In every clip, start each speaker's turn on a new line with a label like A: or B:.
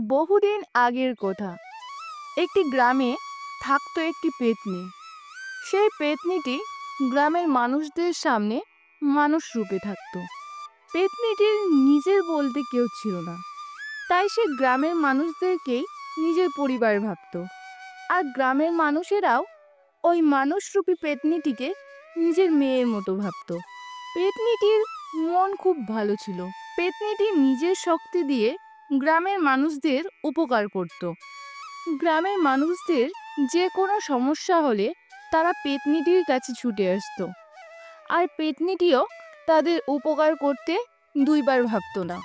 A: বহুদিন আগের কথা। একটি গ্রামে থাকতো একটি পেত্নী। সেই পেত্নীটি গ্রামের মানুষদের সামনে মানুষ রূপে থাকতো। পেত্নীটির নিজের বলতে কেউ ছিল না, তাই সে গ্রামের মানুষদেরকেই নিজের পরিবার ভাবতো। আর গ্রামের মানুষেরাও ওই মানুষরূপী পেত্নীটিকে নিজের মেয়ের মতো ভাবতো। পেত্নীটির মন খুব ভালো ছিল। পেত্নীটি নিজের শক্তি দিয়ে গ্রামের মানুষদের উপকার করত। গ্রামের মানুষদের যে কোনো সমস্যা হলে তারা পেত্নীটির কাছে ছুটে আসতো, আর পেত্নীটিও তাদের উপকার করতে দুইবার ভাবতো না।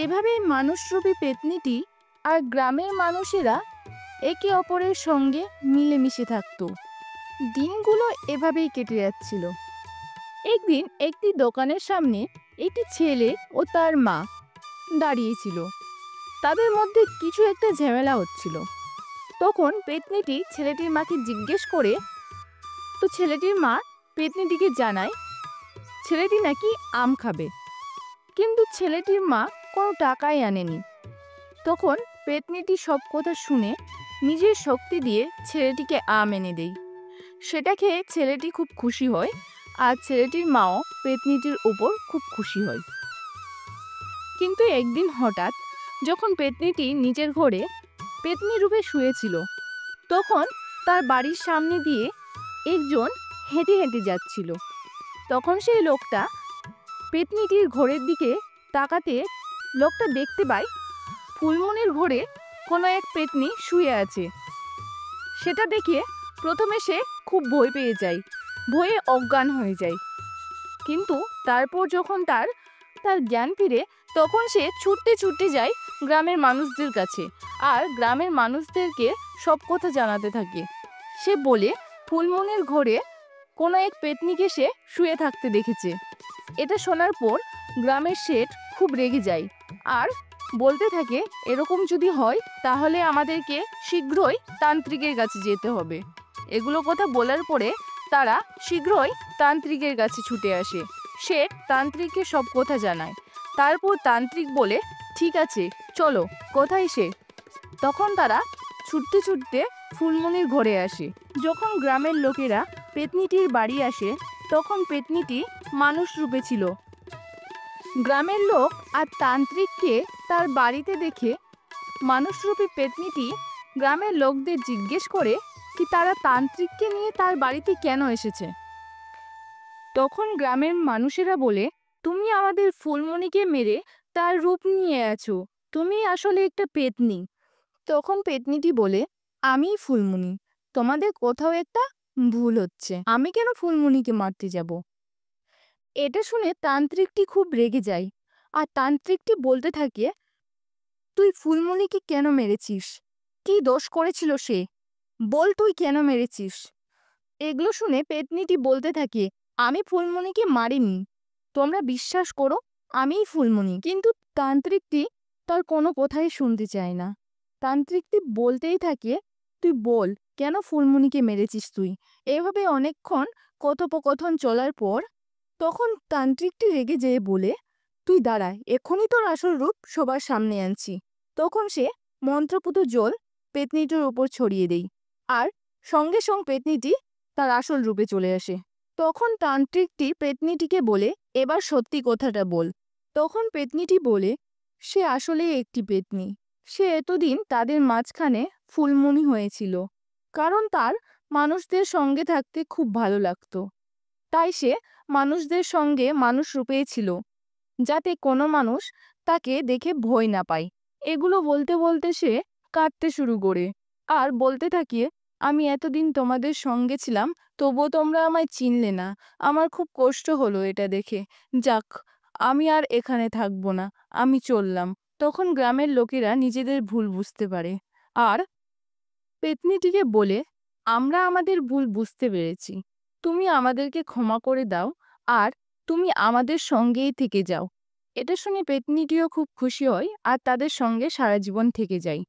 A: এভাবেই মানুষরূপী পেত্নীটি আর গ্রামের মানুষেরা একে অপরের সঙ্গে মিলেমিশে থাকতো। দিনগুলো এভাবেই কেটে যাচ্ছিল। একদিন একটি দোকানের সামনে একটি ছেলে ও তার মা দাঁড়িয়েছিল। তাদের মধ্যে কিছু একটা ঝামেলা হচ্ছিল। তখন পেত্নীটি ছেলেটির মাকে জিজ্ঞেস করে, তো ছেলেটির মা পেত্নীটিকে জানায় ছেলেটি নাকি আম খাবে, কিন্তু ছেলেটির মা কোনো টাকাই আনেনি। তখন পেত্নীটি সব কথা শুনে নিজের শক্তি দিয়ে ছেলেটিকে আম এনে দেয়। সেটা খেয়ে ছেলেটি খুব খুশি হয়, আর ছেলেটির মাও পেত্নীটির উপর খুব খুশি হয়। কিন্তু একদিন হঠাৎ যখন পেত্নীটি নিজের ঘরে পেত্নী রূপে শুয়েছিল, তখন তার বাড়ির সামনে দিয়ে একজন হেঁটে হেঁটে যাচ্ছিল। তখন সেই লোকটা পেত্নীটির ঘরের দিকে তাকাতে লোকটা দেখতে পায় ফুলমনির ঘরে কোনো এক পেত্নী শুয়ে আছে। সেটা দেখে প্রথমে সে খুব ভয় পেয়ে যায়, ভয়ে অজ্ঞান হয়ে যায়। কিন্তু তারপর যখন তার জ্ঞান ফিরে, তখন সে ছুটতে ছুটতে যায় গ্রামের মানুষদের কাছে, আর গ্রামের মানুষদেরকে সব কথা জানাতে থাকে। সে বলে ফুলমনির ঘরে কোনো এক পেত্নীকে সে শুয়ে থাকতে দেখেছে। এটা শোনার পর গ্রামের শেঠ খুব রেগে যায়, আর বলতে থাকে এরকম যদি হয় তাহলে আমাদেরকে শীঘ্রই তান্ত্রিকের কাছে যেতে হবে। এগুলো কথা বলার পরে তারা শীঘ্রই তান্ত্রিকের কাছে ছুটে আসে। সে তান্ত্রিককে সব কথা জানায়। তারপর তান্ত্রিক বলে, ঠিক আছে চলো, কোথায় সে? তখন তারা ছুটতে ছুটতে ফুলমনির ঘরে আসে। যখন গ্রামের লোকেরা পেত্নীটির বাড়ি আসে, তখন পেত্নীটি মানুষ রূপে ছিল। গ্রামের লোক আর তান্ত্রিককে তার বাড়িতে দেখে মানুষরূপী পেত্নীটি গ্রামের লোকদের জিজ্ঞেস করে কি তারা তান্ত্রিককে নিয়ে তার বাড়িতে কেন এসেছে। তখন গ্রামের মানুষেরা বলে, তুমি আমাদের ফুলমণিকে মেরে তার রূপ নিয়ে আছো, তুমি আসলে একটা পেত্নী। তখন পেত্নীটি বলে, আমিই ফুলমণি, তোমাদের কোথাও একটা ভুল হচ্ছে, আমি কেন ফুলমণিকে মারতে যাব? এটা শুনে তান্ত্রিকটি খুব রেগে যায়, আর তান্ত্রিকটি বলতে থাকে, তুই ফুলমণিকে কেন মেরেছিস? কি দোষ করেছিল সে? বল তুই কেন মেরেছিস? এগুলো শুনে পেত্নীটি বলতে থাকে, আমি ফুলমণিকে মারিনি, তোমরা বিশ্বাস করো আমিই ফুলমণি। কিন্তু তান্ত্রিকটি তার কোনো কথাই শুনতে চায় না। তান্ত্রিকটি বলতেই থাকে, তুই বল কেন ফুলমণিকে মেরেছিস তুই? এভাবে অনেকক্ষণ কথোপকথন চলার পর তখন তান্ত্রিকটি রেগে যেয়ে বলে, তুই দাঁড়া, এখনই তোর আসল রূপ সবার সামনে আনছি। তখন সে মন্ত্রপুত জল পেত্নীটির উপর ছড়িয়ে দেয়, আর সঙ্গে সঙ্গে পেত্নীটি তার আসল রূপে চলে আসে। তখন তান্ত্রিকটি পেত্নীটিকে বলে, এবার সত্যি কথাটা বল। তখন পেত্নীটি বলে, সে আসলেই একটি পেত্নী। সে এতদিন তাদের মাঝখানে ফুলমণি হয়েছিল, কারণ তার মানুষদের সঙ্গে থাকতে খুব ভালো লাগতো। তাই সে মানুষদের সঙ্গে মানুষ রূপেই ছিল, যাতে কোনো মানুষ তাকে দেখে ভয় না পায়। এগুলো বলতে বলতে সে কাঁদতে শুরু করে, আর বলতে থাকে, আমি এতদিন তোমাদের সঙ্গে ছিলাম, তবুও তোমরা আমায় চিনলে না, আমার খুব কষ্ট হলো এটা দেখে। যাক, আমি আর এখানে থাকবো না, আমি চললাম। তখন গ্রামের লোকেরা নিজেদের ভুল বুঝতে পারে, আর পেত্নীটিকে বলে, আমরা আমাদের ভুল বুঝতে পেরেছি, তুমি আমাদেরকে ক্ষমা করে দাও, আর তুমি আমাদের সঙ্গেই থেকে যাও। এটা শুনে পেত্নীটিও খুব খুশি হয়, আর তাদের সঙ্গে সারা জীবন থেকে যায়।